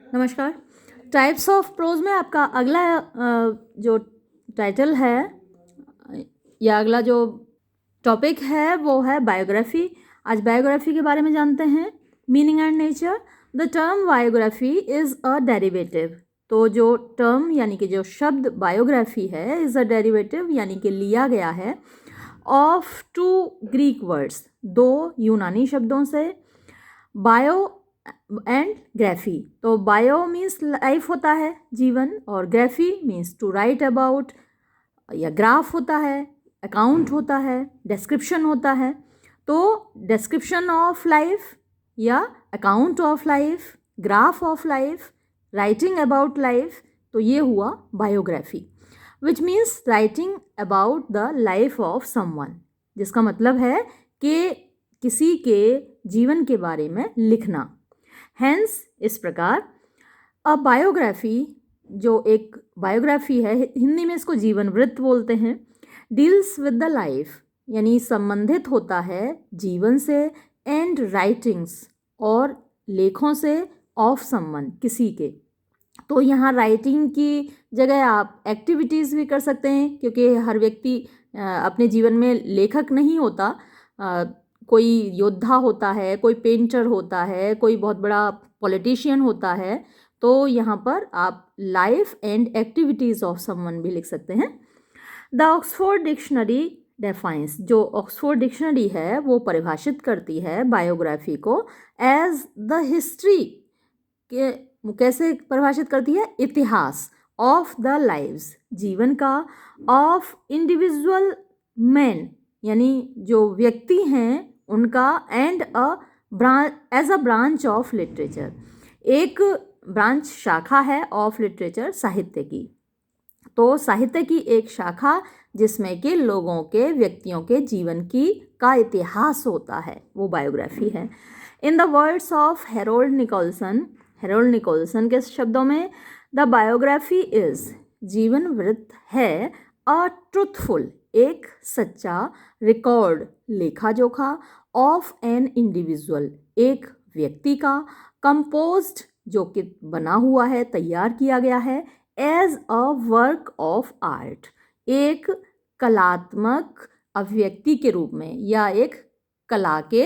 नमस्कार। Types of pros में आपका अगला जो टाइटल है या अगला जो टॉपिक है वो है बायोग्राफी। आज बायोग्राफी के बारे में जानते हैं। Meaning and nature. The term biography is a derivative. तो जो टर्म यानी कि जो शब्द बायोग्राफी है इज़ अ डेरिवेटिव यानी कि लिया गया है ऑफ टू ग्रीक वर्ड्स, दो यूनानी शब्दों से, बायो एंड ग्राफी। तो बायो मीन्स लाइफ होता है, जीवन, और graphy means to write about, या ग्राफ होता है, अकाउंट होता है, डिस्क्रिप्शन होता है। तो डिस्क्रिप्शन ऑफ लाइफ या account of life, graph of life, writing about life, तो ये हुआ biography, which means writing about the life of someone, जिसका मतलब है कि किसी के जीवन के बारे में लिखना। हैंस इस प्रकार अ बायोग्राफी, जो एक बायोग्राफी है, हिंदी में इसको जीवन वृत्त बोलते हैं, डील्स विद द लाइफ यानी संबंधित होता है जीवन से, एंड राइटिंग्स और लेखों से, ऑफ समवन किसी के। तो यहाँ राइटिंग की जगह आप एक्टिविटीज़ भी कर सकते हैं, क्योंकि हर व्यक्ति अपने जीवन में लेखक नहीं होता। कोई योद्धा होता है, कोई पेंटर होता है, कोई बहुत बड़ा पॉलिटिशियन होता है। तो यहाँ पर आप life and activities of someone भी लिख सकते हैं। द ऑक्सफोर्ड डिक्शनरी डेफाइंस, जो ऑक्सफोर्ड डिक्शनरी है वो परिभाषित करती है बायोग्राफी को एज द हिस्ट्री के, कैसे परिभाषित करती है, इतिहास, ऑफ द लाइव्स, जीवन का, ऑफ इंडिविजुअल मैन यानी जो व्यक्ति हैं उनका, and as a branch of literature, एक ब्रांच शाखा है ऑफ लिटरेचर, साहित्य की। तो साहित्य की एक शाखा जिसमें कि लोगों के, व्यक्तियों के जीवन की का इतिहास होता है, वो बायोग्राफी है। In the words of Harold Nicolson, Harold Nicolson के शब्दों में, द बायोग्राफी इज, जीवन वृत्त है, अ ट्रुथफुल, एक सच्चा, रिकॉर्ड, लेखा जोखा, ऑफ एन इंडिविजुअल, एक व्यक्ति का, कंपोज्ड, जो कि बना हुआ है, तैयार किया गया है, as a work of art, एक कलात्मक अभिव्यक्ति के रूप में, या एक कला के,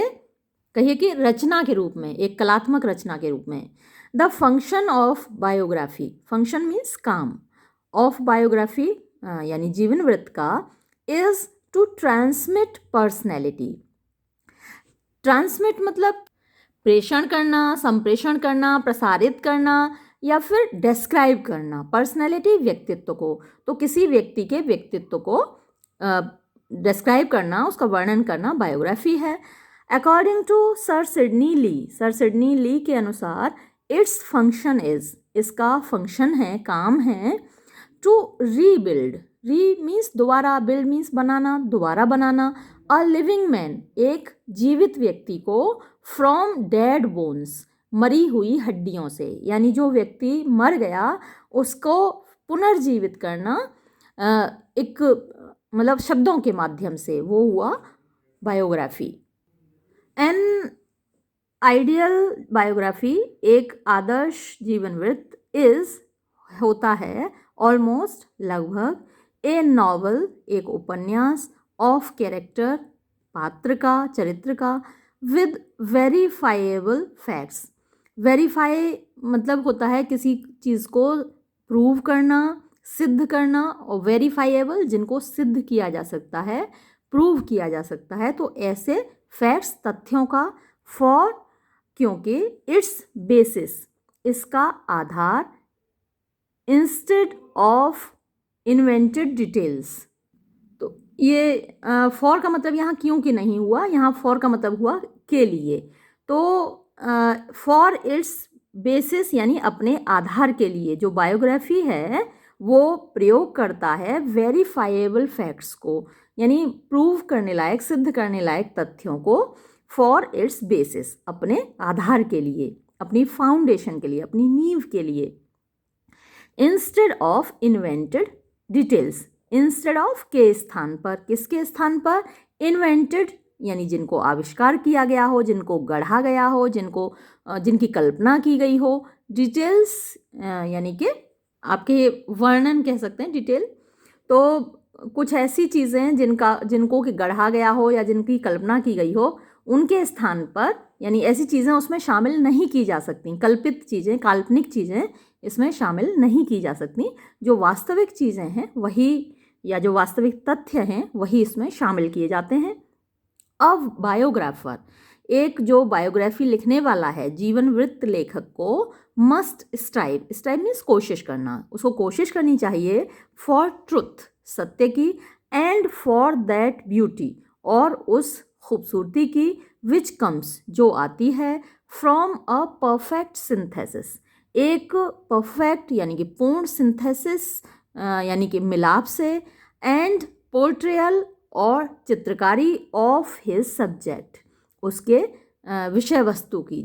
कहिए कि रचना के रूप में, एक कलात्मक रचना के रूप में। The function of biography, function means काम, ऑफ बायोग्राफी यानी जीवन वृत्त का, is to transmit personality. Transmit मतलब प्रेषण करना, संप्रेषण करना, प्रसारित करना, या फिर डिस्क्राइब करना पर्सनैलिटी, व्यक्तित्व को। तो किसी व्यक्ति के व्यक्तित्व को डिस्क्राइब करना, उसका वर्णन करना बायोग्राफी है। According to sir Sidney Lee, sir Sidney Lee के अनुसार, इट्स फंक्शन इज, इसका फंक्शन है, काम है, टू रीबिल्ड, री मीन्स दोबारा, बिल्ड मीन्स बनाना, दोबारा बनाना, अ लिविंग मैन, एक जीवित व्यक्ति को, फ्रॉम डेड बोन्स, मरी हुई हड्डियों से, यानी जो व्यक्ति मर गया उसको पुनर्जीवित करना, एक मतलब शब्दों के माध्यम से, वो हुआ बायोग्राफी। एन आइडियल बायोग्राफी, एक आदर्श जीवन वृत्त, इज होता है, ऑलमोस्ट, लगभग, ए नॉवल, एक उपन्यास, ऑफ कैरेक्टर, पात्र का, चरित्र का, विद वेरीफाइएबल फैक्ट्स। वेरीफाई मतलब होता है किसी चीज़ को प्रूव करना, सिद्ध करना, और वेरीफाइएबल जिनको सिद्ध किया जा सकता है, प्रूव किया जा सकता है। तो ऐसे फैक्ट्स, तथ्यों का, फॉर, क्योंकि, इट्स बेसिस, इसका आधार, इंस्टेड ऑफ इन्वेंटेड डिटेल्स। तो ये फॉर का मतलब यहाँ क्यों कि नहीं हुआ, यहाँ फॉर का मतलब हुआ के लिए। तो फॉर इट्स बेसिस यानी अपने आधार के लिए, जो बायोग्राफी है वो प्रयोग करता है वेरीफाइएबल फैक्ट्स को, यानी प्रूव करने लायक, सिद्ध करने लायक तथ्यों को, फॉर इट्स बेसिस, अपने आधार के लिए, अपनी फाउंडेशन के लिए, अपनी नींव के लिए। Instead of invented details, instead of के स्थान पर, किसके स्थान पर, इन्वेंटेड यानी जिनको आविष्कार किया गया हो, जिनको गढ़ा गया हो, जिनकी कल्पना की गई हो। डिटेल्स यानी कि आपके वर्णन कह सकते हैं, डिटेल। तो कुछ ऐसी चीज़ें जिनको कि गढ़ा गया हो या जिनकी कल्पना की गई हो, उनके स्थान पर यानी ऐसी चीज़ें उसमें शामिल नहीं की जा सकती। कल्पित चीज़ें, काल्पनिक चीज़ें इसमें शामिल नहीं की जा सकती। जो वास्तविक चीज़ें हैं वही, या जो वास्तविक तथ्य हैं वही इसमें शामिल किए जाते हैं। अब बायोग्राफर, एक जो बायोग्राफी लिखने वाला है, जीवन वृत्त लेखक को मस्ट स्ट्राइव मीन्स कोशिश करना, उसको कोशिश करनी चाहिए फॉर ट्रुथ, सत्य की, एंड फॉर दैट ब्यूटी, और उस खूबसूरती की, विच कम्स जो आती है, फ्रॉम अ परफेक्ट सिंथेसिस, एक परफेक्ट यानी कि पूर्ण सिंथेसिस यानी कि मिलाप से, एंड पोर्ट्रेयल और चित्रकारी ऑफ हिज सब्जेक्ट, उसके विषय वस्तु की,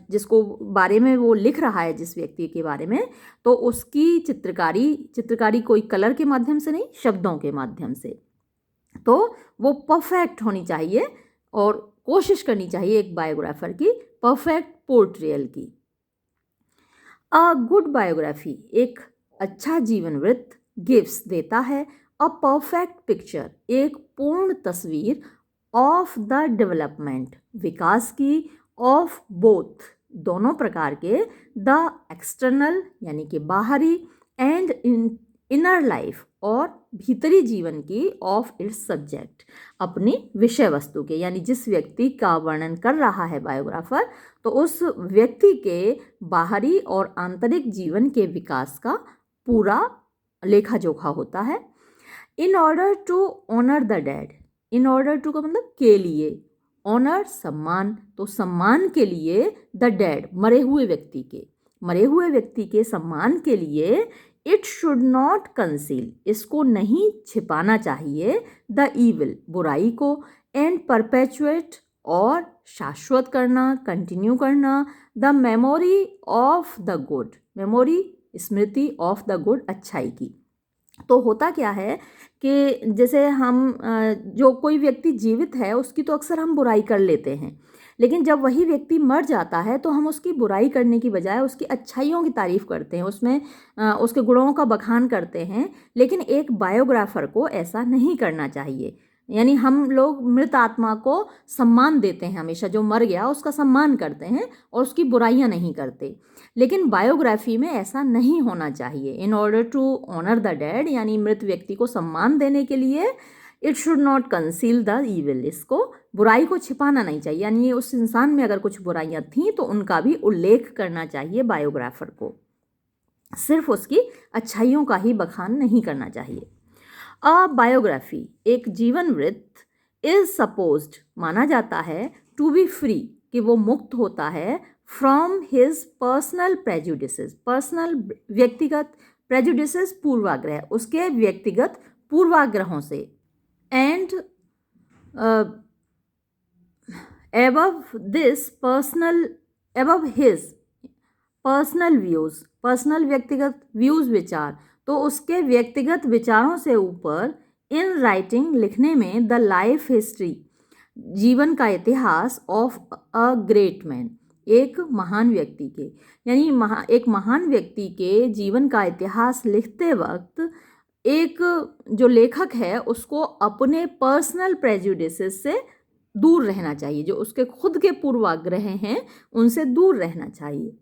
जिसको बारे में वो लिख रहा है, जिस व्यक्ति के बारे में, तो उसकी चित्रकारी कोई कलर के माध्यम से नहीं, शब्दों के माध्यम से। तो वो परफेक्ट होनी चाहिए और कोशिश करनी चाहिए एक बायोग्राफर की परफेक्ट पोर्ट्रेयल की। अ गुड बायोग्राफी, एक अच्छा जीवन वृत्त, गिव्स देता है, अ परफेक्ट पिक्चर, एक पूर्ण तस्वीर, ऑफ द डेवलपमेंट, विकास की, ऑफ बोथ, दोनों प्रकार के, द एक्सटर्नल यानी कि बाहरी, एंड इनर लाइफ, और भीतरी जीवन की, ऑफ इट्स सब्जेक्ट, अपनी विषय वस्तु के, यानी जिस व्यक्ति का वर्णन कर रहा है बायोग्राफर, तो उस व्यक्ति के बाहरी और आंतरिक जीवन के विकास का पूरा लेखा जोखा होता है। In order to honour the dead, in order to का मतलब के लिए, ऑनर सम्मान, तो सम्मान के लिए, द डेड मरे हुए व्यक्ति के सम्मान के लिए, इट शुड नॉट कंसील, इसको नहीं छिपाना चाहिए, द ईविल बुराई को, एंड परपेचुएट और शाश्वत करना, कंटिन्यू करना, the memory of the good, memory Smriti of the good, अच्छाई की। तो होता क्या है कि जैसे हम जो कोई व्यक्ति जीवित है उसकी तो अक्सर हम बुराई कर लेते हैं, लेकिन जब वही व्यक्ति मर जाता है तो हम उसकी बुराई करने की बजाय उसकी अच्छाइयों की तारीफ़ करते हैं, उसमें उसके गुणों का बखान करते हैं। लेकिन एक बायोग्राफर को ऐसा नहीं करना चाहिए, यानी हम लोग मृत आत्मा को सम्मान देते हैं, हमेशा जो मर गया उसका सम्मान करते हैं और उसकी बुराइयां नहीं करते। लेकिन बायोग्राफी में ऐसा नहीं होना चाहिए। In order to honour the dead यानी मृत व्यक्ति को सम्मान देने के लिए, it should not conceal the evil, इसको बुराई को छिपाना नहीं चाहिए, यानी उस इंसान में अगर कुछ बुराइयां थीं तो उनका भी उल्लेख करना चाहिए बायोग्राफर को, सिर्फ उसकी अच्छाइयों का ही बखान नहीं करना चाहिए। अ बायोग्राफी, एक जीवन वृत्त, इज सपोज्ड माना जाता है, टू बी फ्री कि वो मुक्त होता है, from his personal prejudices, personal व्यक्तिगत, प्रेजुडिसेस पूर्वाग्रह, उसके व्यक्तिगत पूर्वाग्रहों से, and above his personal views, personal व्यक्तिगत व्यूज़ विचार, तो उसके व्यक्तिगत विचारों से ऊपर, इन राइटिंग लिखने में, द लाइफ हिस्ट्री जीवन का इतिहास, ऑफ अ ग्रेट मैन एक महान व्यक्ति के, यानी एक महान व्यक्ति के जीवन का इतिहास लिखते वक्त एक जो लेखक है उसको अपने पर्सनल प्रेजुडिसेस से दूर रहना चाहिए, जो उसके खुद के पूर्वाग्रह हैं उनसे दूर रहना चाहिए।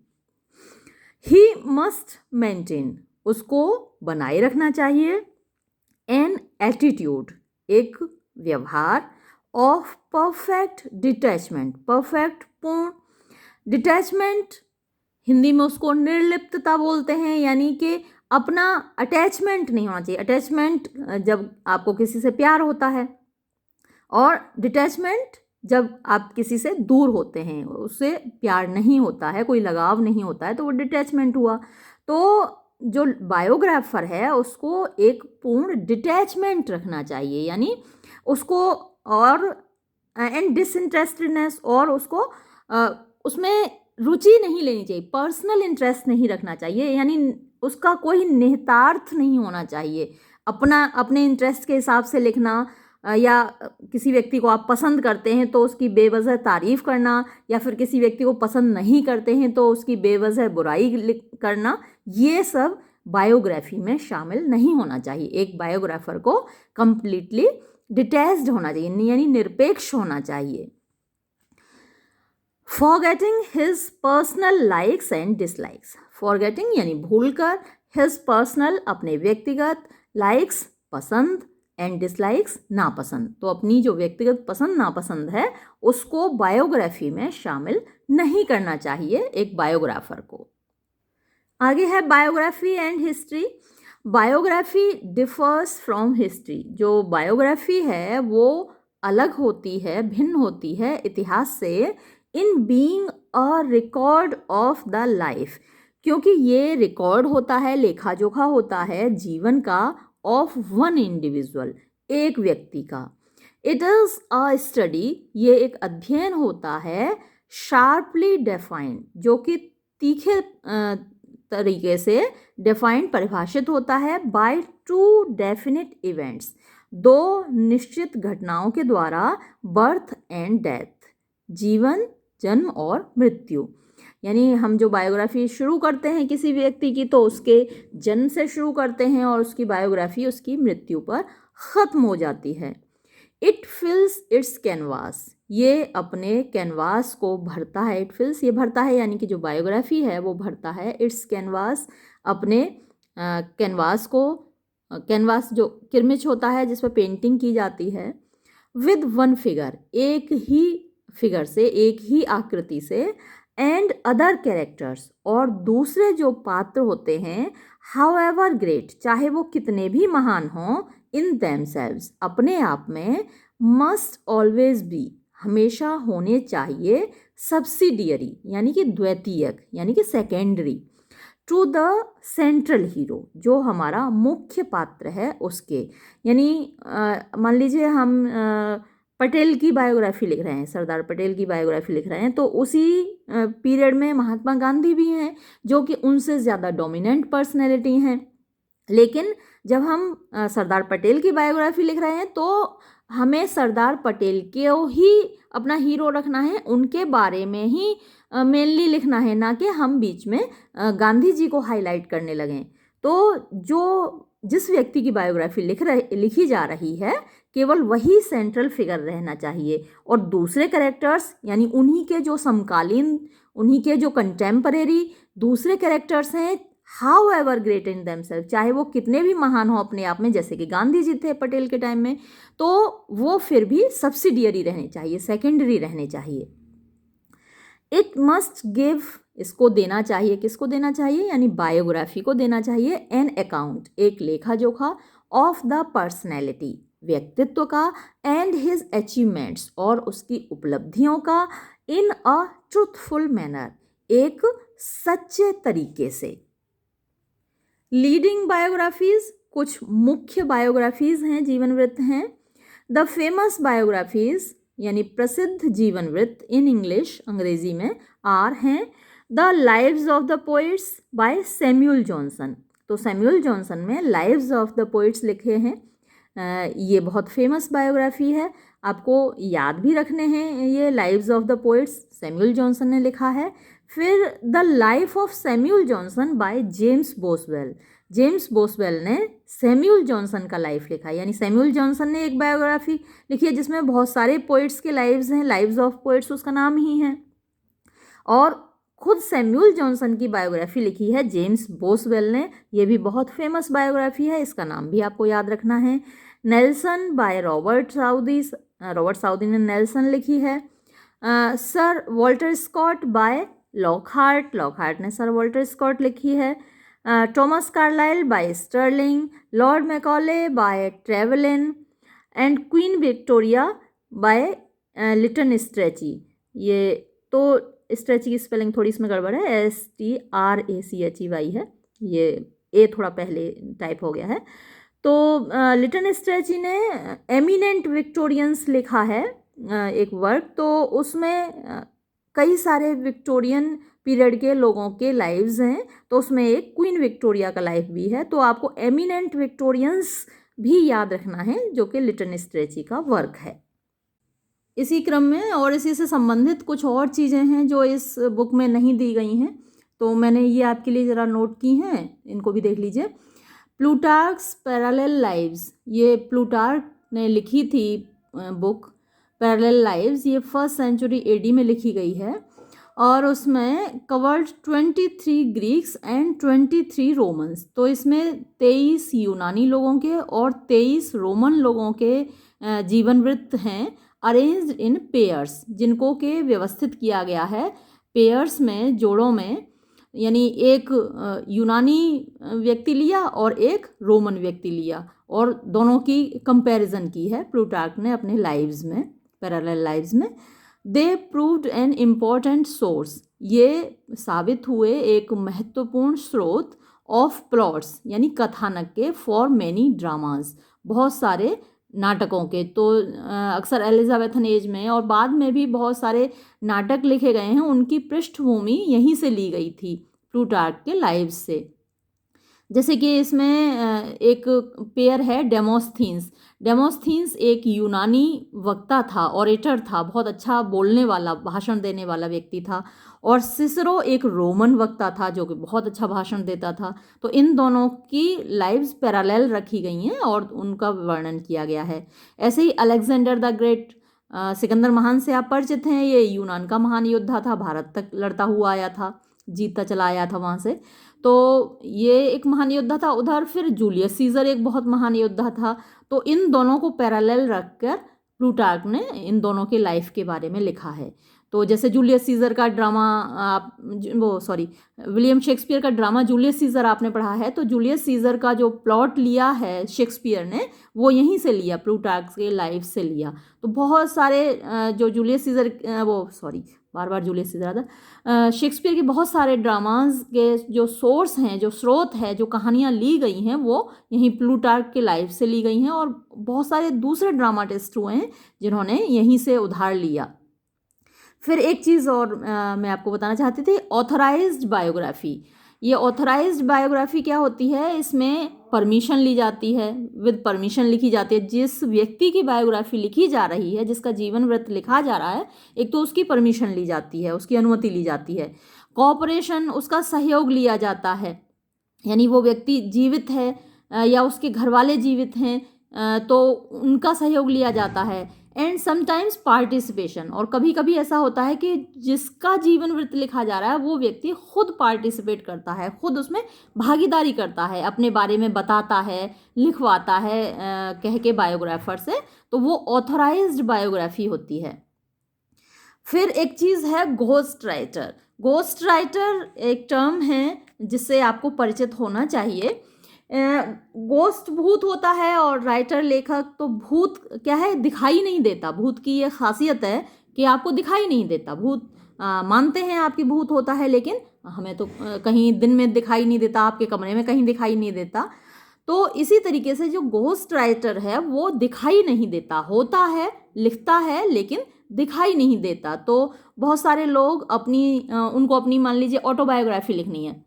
ही मस्ट मेंटेन, उसको बनाए रखना चाहिए, एन एटीट्यूड एक व्यवहार, ऑफ परफेक्ट डिटैचमेंट, परफेक्ट पूर्ण डिटैचमेंट, हिंदी में उसको निर्लिप्तता बोलते हैं, यानी कि अपना अटैचमेंट नहीं होना चाहिए। अटैचमेंट जब आपको किसी से प्यार होता है, और डिटैचमेंट जब आप किसी से दूर होते हैं, उससे प्यार नहीं होता है, कोई लगाव नहीं होता है, तो वो डिटैचमेंट हुआ। तो जो बायोग्राफर है उसको एक पूर्ण डिटैचमेंट रखना चाहिए, यानी उसको, और एंड डिसइंटरेस्टेडनेस, और उसको उसमें रुचि नहीं लेनी चाहिए, पर्सनल इंटरेस्ट नहीं रखना चाहिए, यानी उसका कोई निहितार्थ नहीं होना चाहिए, अपने इंटरेस्ट के हिसाब से लिखना, या किसी व्यक्ति को आप पसंद करते हैं तो उसकी बेवजह तारीफ़ करना, या फिर किसी व्यक्ति को पसंद नहीं करते हैं तो उसकी बेवजह बुराई करना, ये सब बायोग्राफी में शामिल नहीं होना चाहिए। एक बायोग्राफर को कंप्लीटली डिटैच्ड होना चाहिए, यानी निरपेक्ष होना चाहिए। Forgetting his personal likes and dislikes, forgetting यानी भूलकर, हिज पर्सनल अपने व्यक्तिगत, लाइक्स पसंद, एंड डिसलाइक्स नापसंद, तो अपनी जो व्यक्तिगत पसंद नापसंद है उसको बायोग्राफी में शामिल नहीं करना चाहिए एक बायोग्राफर को। आगे है biography and history. Biography differs from history, जो बायोग्राफी है वो अलग होती है, भिन्न होती है इतिहास से, in being a record of the life, क्योंकि ये रिकॉर्ड होता है, लेखा जोखा होता है जीवन का, ऑफ वन इंडिविजुअल, एक व्यक्ति का। इट इज़ अ स्टडी, ये एक अध्ययन होता है, शार्पली डिफाइंड, जो कि तीखे तरीके से डिफाइंड परिभाषित होता है, बाय टू डेफिनेट इवेंट्स, दो निश्चित घटनाओं के द्वारा, बर्थ एंड डेथ, जीवन, जन्म और मृत्यु। यानी हम जो बायोग्राफी शुरू करते हैं किसी व्यक्ति की तो उसके जन्म से शुरू करते हैं और उसकी बायोग्राफी उसकी मृत्यु पर ख़त्म हो जाती है। इट फिल्स इट्स कैनवास, ये अपने कैनवास को भरता है, इट फिल्स ये भरता है, यानी कि जो बायोग्राफी है वो भरता है इट्स कैनवास, अपने कैनवास को, कैनवास जो किरमिच होता है जिस पर पेंटिंग की जाती है, विद वन फिगर, एक ही फिगर से, एक ही आकृति से, एंड अदर कैरेक्टर्स, और दूसरे जो पात्र होते हैं, हाउएवर ग्रेट, चाहे वो कितने भी महान हों, इन देमसेल्व्स, अपने आप में, मस्ट ऑलवेज बी, हमेशा होने चाहिए, सब्सिडियरी यानी कि द्वितीयक, यानी कि secondary, to the central hero, जो हमारा मुख्य पात्र है उसके। यानी मान लीजिए हम पटेल की बायोग्राफी लिख रहे हैं, सरदार पटेल की बायोग्राफी लिख रहे हैं, तो उसी पीरियड में महात्मा गांधी भी हैं जो कि उनसे ज़्यादा डोमिनेंट पर्सनैलिटी हैं। लेकिन जब हम सरदार पटेल की बायोग्राफी लिख रहे हैं तो हमें सरदार पटेल को ही अपना हीरो रखना है, उनके बारे में ही मेनली लिखना है, ना कि हम बीच में गांधी जी को हाईलाइट करने लगें। तो जो जिस व्यक्ति की बायोग्राफी लिखी जा रही है केवल वही सेंट्रल फिगर रहना चाहिए, और दूसरे कैरेक्टर्स यानी उन्हीं के जो समकालीन, उन्हीं के जो कंटेम्परेरी दूसरे कैरेक्टर्स हैं, however great in themselves, चाहे वो कितने भी महान हो अपने आप में, जैसे कि गांधी जी थे पटेल के टाइम में, तो वो फिर भी सब्सिडियरी रहने चाहिए, सेकेंडरी रहने चाहिए। इट मस्ट गिव, इसको देना चाहिए, किसको देना चाहिए, यानी बायोग्राफी को देना चाहिए, एन अकाउंट, एक लेखा जोखा, ऑफ द पर्सनैलिटी, व्यक्तित्व का, एंड हिज अचीवमेंट्स, और उसकी उपलब्धियों का, इन अ ट्रूथफुल मैनर, एक सच्चे तरीके से। लीडिंग बायोग्राफीज, कुछ मुख्य बायोग्राफीज हैं, जीवन वृत्त हैं। द फेमस बायोग्राफीज यानी प्रसिद्ध जीवन वृत्त इन इंग्लिश, अंग्रेजी में, आर हैं the lives of the poets by Samuel Johnson, तो सैमुअल जॉनसन में लाइव्स ऑफ द पोइट्स लिखे हैं। ये बहुत फेमस बायोग्राफी है, आपको याद भी रखने हैं, ये lives of the poets Samuel Johnson ने लिखा है। फिर the life of Samuel Johnson by James Boswell, James Boswell ने सैमुअल जॉनसन का लाइफ लिखा, यानी सैमुअल जॉनसन ने एक बायोग्राफी लिखी है जिसमें बहुत सारे पोइट्स के लाइव्स हैं, लाइव्स ऑफ पोइट्स उसका नाम ही है। और खुद सैमुअल जॉनसन की बायोग्राफी लिखी है जेम्स बोसवेल ने, ये भी बहुत फेमस बायोग्राफी है, इसका नाम भी आपको याद रखना है। नेल्सन बाय रॉबर्ट साउदी ने नेल्सन लिखी है। Sir Walter Scott by Lockhart ने सर वॉल्टर स्कॉट लिखी है। Thomas Carlyle by Sterling, lord Macaulay by Trevelyan, and queen Victoria by Lytton Strachey. ये तो स्ट्रेची की स्पेलिंग थोड़ी इसमें गड़बड़ है, STRACHEY है, ये ए थोड़ा पहले टाइप हो गया है। तो लिटन स्ट्रेची ने एमिनेंट विक्टोरियंस लिखा है एक वर्क, तो उसमें कई सारे विक्टोरियन पीरियड के लोगों के लाइव्स हैं, तो उसमें एक क्वीन विक्टोरिया का लाइफ भी है। तो आपको एमिनेंट विक्टोरियंस भी याद रखना है, जो कि लिटन स्ट्रेची का वर्क है। इसी क्रम में और इसी से संबंधित कुछ और चीज़ें हैं जो इस बुक में नहीं दी गई हैं, तो मैंने ये आपके लिए ज़रा नोट की हैं, इनको भी देख लीजिए। प्लूटार्क्स पैरेलल लाइव्स, ये प्लूटार्क ने लिखी थी बुक पैरेलल लाइव्स, ये 1st सेंचुरी एडी में लिखी गई है और उसमें कवर्ड 23 ग्रीक्स एंड 23 रोमन्स। तो इसमें 23 यूनानी लोगों के और 23 रोमन लोगों के जीवन वृत्त हैं, अरेंज्ड इन पेयर्स, जिनको के व्यवस्थित किया गया है पेयर्स में, जोड़ों में, यानी एक यूनानी व्यक्ति लिया और एक रोमन व्यक्ति लिया और दोनों की कंपैरिजन की है प्लूटार्क ने अपने लाइव्स में, पैरेलल लाइव्स में। दे प्रूव्ड एन इम्पॉर्टेंट सोर्स, ये साबित हुए एक महत्वपूर्ण स्रोत ऑफ प्लॉट्स, यानी कथानक के, फॉर मैनी ड्रामाज, बहुत सारे नाटकों के। तो अक्सर एलिजाबेथन एज में और बाद में भी बहुत सारे नाटक लिखे गए हैं, उनकी पृष्ठभूमि यहीं से ली गई थी, प्लूटार्क के लाइव्स से। जैसे कि इसमें एक पेयर है डेमोस्थीन्स। डेमोस्थीन्स एक यूनानी वक्ता था, ऑरेटर था, बहुत अच्छा बोलने वाला, भाषण देने वाला व्यक्ति था, और सिसरो एक रोमन वक्ता था जो कि बहुत अच्छा भाषण देता था। तो इन दोनों की लाइव्स पैरेलल रखी गई हैं और उनका वर्णन किया गया है। ऐसे ही अलेक्जेंडर द ग्रेट, सिकंदर महान से आप परिचित हैं, ये यूनान का महान योद्धा था, भारत तक लड़ता हुआ आया था, जीतता चला आया था वहाँ से, तो ये एक महान योद्धा था। उधर फिर जूलियस सीजर एक बहुत महान योद्धा था। तो इन दोनों को पैरेलल रखकर प्लूटार्क ने इन दोनों के लाइफ के बारे में लिखा है। तो जैसे जूलियस सीजर का ड्रामा विलियम शेक्सपियर का ड्रामा जूलियस सीजर आपने पढ़ा है, तो जूलियस सीजर का जो प्लॉट लिया है शेक्सपियर ने, वो यहीं से लिया, प्लूटार्क के लाइफ से लिया। तो बहुत सारे जो जूलियस सीजर बार बार जूलियस सीजर आता, शेक्सपियर के बहुत सारे ड्रामाज के जो सोर्स हैं, जो स्रोत है, जो कहानियाँ ली गई हैं, वो यहीं प्लूटार्क के लाइफ से ली गई हैं, और बहुत सारे दूसरे ड्रामाटिस्ट हुए हैं जिन्होंने यहीं से उधार लिया। फिर एक चीज़ और मैं आपको बताना चाहती थी, ऑथराइज्ड बायोग्राफी। ये ऑथराइज्ड बायोग्राफी क्या होती है, इसमें परमिशन ली जाती है, विद परमिशन लिखी जाती है। जिस व्यक्ति की बायोग्राफी लिखी जा रही है, जिसका जीवन वृत्त लिखा जा रहा है, एक तो उसकी परमिशन ली जाती है, उसकी अनुमति ली जाती है, कोऑपरेशन, उसका सहयोग लिया जाता है, यानी वो व्यक्ति जीवित है या उसके घर वाले जीवित हैं तो उनका सहयोग लिया जाता है, एंड समटाइम्स पार्टिसिपेशन। और कभी कभी ऐसा होता है कि जिसका जीवन वृत्त लिखा जा रहा है वो व्यक्ति खुद पार्टिसिपेट करता है, खुद उसमें भागीदारी करता है, अपने बारे में बताता है, लिखवाता है कह के बायोग्राफर से, तो वो ऑथराइज्ड बायोग्राफी होती है। फिर एक चीज़ है घोस्ट राइटर। घोस्ट राइटर एक टर्म है जिससे आपको परिचित होना चाहिए। गोस्ट भूत होता है और राइटर लेखक, तो भूत क्या है, दिखाई नहीं देता। भूत की ये खासियत है कि आपको दिखाई नहीं देता। भूत मानते हैं आपकी भूत होता है, लेकिन हमें तो कहीं दिन में दिखाई नहीं देता, आपके कमरे में कहीं दिखाई नहीं देता। तो इसी तरीके से जो घोस्ट राइटर है वो दिखाई नहीं देता, होता है, लिखता है, लेकिन दिखाई नहीं देता। तो बहुत सारे लोग उनको अपनी मान लीजिए ऑटोबायोग्राफी लिखनी है,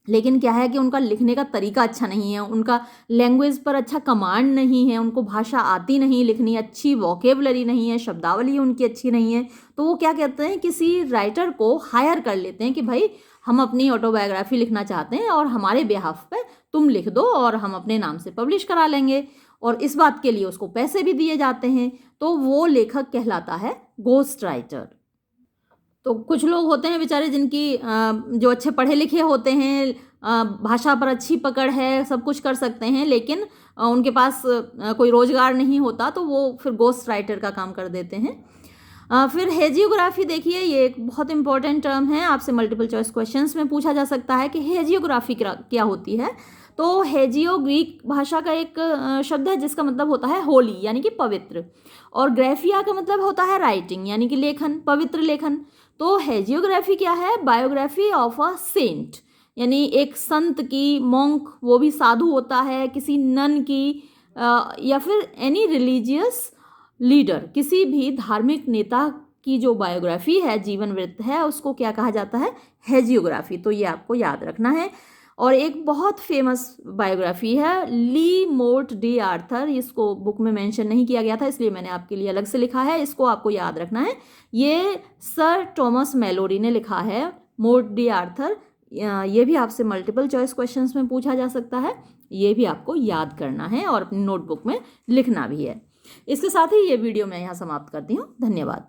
लेकिन क्या है कि उनका लिखने का तरीका अच्छा नहीं है, उनका लैंग्वेज पर अच्छा कमांड नहीं है, उनको भाषा आती नहीं, लिखनी अच्छी वोकेबलरी नहीं है, शब्दावली उनकी अच्छी नहीं है। तो वो क्या कहते हैं, किसी राइटर को हायर कर लेते हैं कि भाई हम अपनी ऑटोबायोग्राफी लिखना चाहते हैं और हमारे बिहाफ पे तुम लिख दो और हम अपने नाम से पब्लिश करा लेंगे, और इस बात के लिए उसको पैसे भी दिए जाते हैं। तो वो लेखक कहलाता है घोस्ट राइटर। तो कुछ लोग होते हैं बेचारे जिनकी जो अच्छे पढ़े लिखे होते हैं, भाषा पर अच्छी पकड़ है, सब कुछ कर सकते हैं, लेकिन उनके पास कोई रोजगार नहीं होता, तो वो फिर घोस्ट राइटर का काम कर देते हैं। फिर हेजियोग्राफी देखिए, ये एक बहुत इंपॉर्टेंट टर्म है, आपसे मल्टीपल चॉइस क्वेश्चंस में पूछा जा सकता है कि हेजियोग्राफी क्या होती है। तो हेजियो ग्रीक भाषा का एक शब्द है जिसका मतलब होता है होली, यानी कि पवित्र, और ग्राफिया का मतलब होता है राइटिंग, यानी कि लेखन, पवित्र लेखन। तो हेजियोग्राफी क्या है, बायोग्राफी ऑफ अ सेंट, यानी एक संत की, मॉन्क, वो भी साधु होता है, किसी नन की, या फिर एनी रिलीजियस लीडर, किसी भी धार्मिक नेता की जो बायोग्राफी है, जीवन वृत्त है, उसको क्या कहा जाता है, हेजियोग्राफी। तो ये आपको याद रखना है। और एक बहुत फेमस बायोग्राफी है ली मोर्ट डी आर्थर, इसको बुक में मेंशन नहीं किया गया था इसलिए मैंने आपके लिए अलग से लिखा है, इसको आपको याद रखना है। ये सर टॉमस मैलोरी ने लिखा है, मोर्ट डी आर्थर। ये भी आपसे मल्टीपल चॉइस क्वेश्चंस में पूछा जा सकता है, ये भी आपको याद करना है और अपनी नोटबुक में लिखना भी है। इसके साथ ही ये वीडियो मैं यहाँ समाप्त करती हूँ। धन्यवाद।